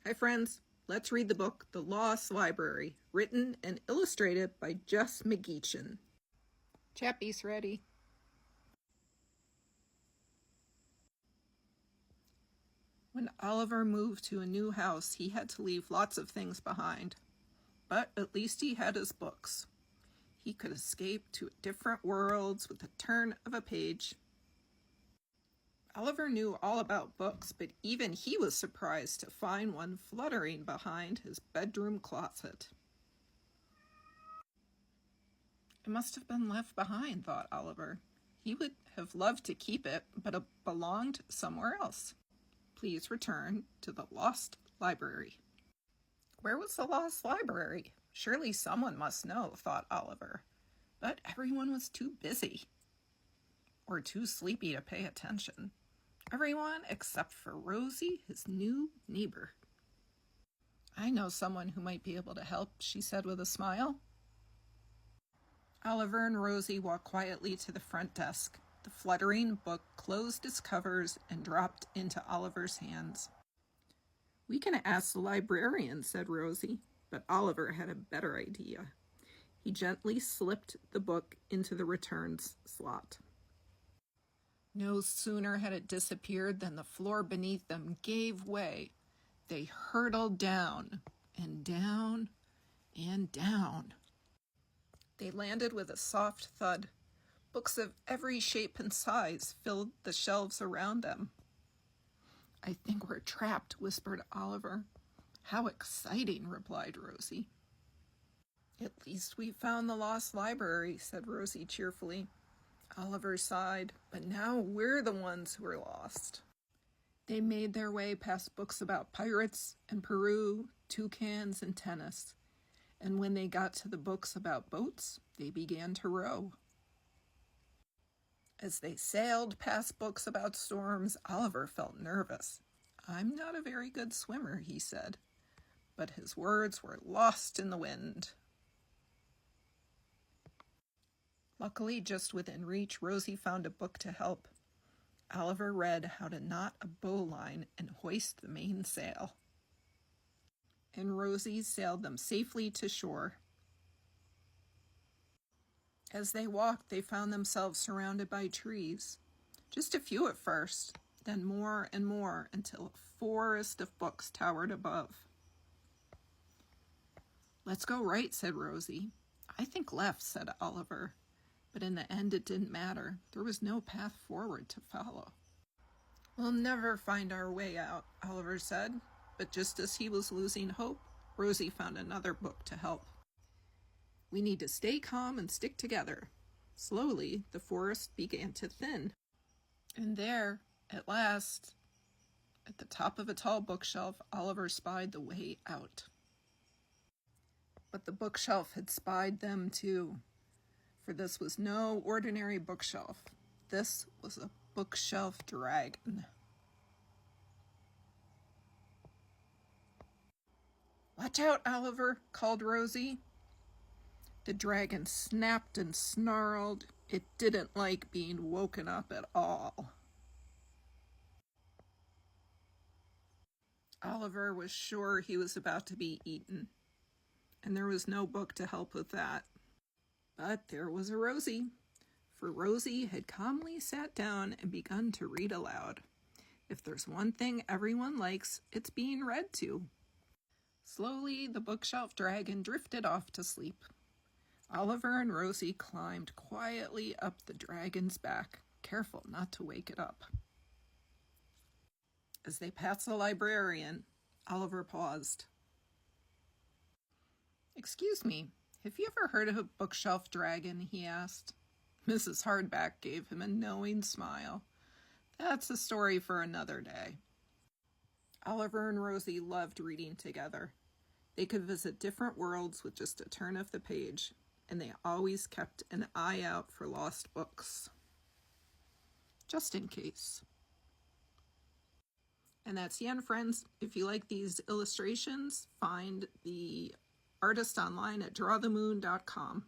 Hi friends, let's read the book The Lost Library, written and illustrated by Jess McGeachin. Chappie's ready. When Oliver moved to a new house, he had to leave lots of things behind. But at least he had his books. He could escape to different worlds with the turn of a page. Oliver knew all about books, but even he was surprised to find one fluttering behind his bedroom closet. It must have been left behind, thought Oliver. He would have loved to keep it, but it belonged somewhere else. Please return to the lost library. Where was the lost library? Surely someone must know, thought Oliver. But everyone was too busy or too sleepy to pay attention. Everyone except for Rosie, his new neighbor. I know someone who might be able to help, she said with a smile. Oliver and Rosie walked quietly to the front desk. The fluttering book closed its covers and dropped into Oliver's hands. We can ask the librarian, said Rosie, but Oliver had a better idea. He gently slipped the book into the returns slot. No sooner had it disappeared than the floor beneath them gave way. They hurtled down and down and down. They landed with a soft thud. Books of every shape and size filled the shelves around them. I think we're trapped, whispered Oliver. How exciting, replied Rosie. At least we found the lost library, said Rosie cheerfully. Oliver sighed, but now we're the ones who are lost. They made their way past books about pirates and Peru, toucans and tennis. And when they got to the books about boats, they began to row. As they sailed past books about storms, Oliver felt nervous. I'm not a very good swimmer, he said, but his words were lost in the wind. Luckily, just within reach, Rosie found a book to help. Oliver read how to knot a bowline and hoist the mainsail. And Rosie sailed them safely to shore. As they walked, they found themselves surrounded by trees. Just a few at first, then more and more until a forest of books towered above. Let's go right, said Rosie. I think left, said Oliver. But in the end, it didn't matter. There was no path forward to follow. We'll never find our way out, Oliver said. But just as he was losing hope, Rosie found another book to help. We need to stay calm and stick together. Slowly, the forest began to thin. And there, at last, at the top of a tall bookshelf, Oliver spied the way out. But the bookshelf had spied them too. For this was no ordinary bookshelf. This was a bookshelf dragon. Watch out, Oliver, called Rosie. The dragon snapped and snarled. It didn't like being woken up at all. Oliver was sure he was about to be eaten, and there was no book to help with that. But there was a Rosie, for Rosie had calmly sat down and begun to read aloud. If there's one thing everyone likes, it's being read to. Slowly, the bookshelf dragon drifted off to sleep. Oliver and Rosie climbed quietly up the dragon's back, careful not to wake it up. As they passed the librarian, Oliver paused. Excuse me, have you ever heard of a bookshelf dragon? He asked. Mrs. Hardback gave him a knowing smile. That's a story for another day. Oliver and Rosie loved reading together. They could visit different worlds with just a turn of the page, and they always kept an eye out for lost books. Just in case. And that's the end, friends. If you like these illustrations, find the artist online at drawthemoon.com.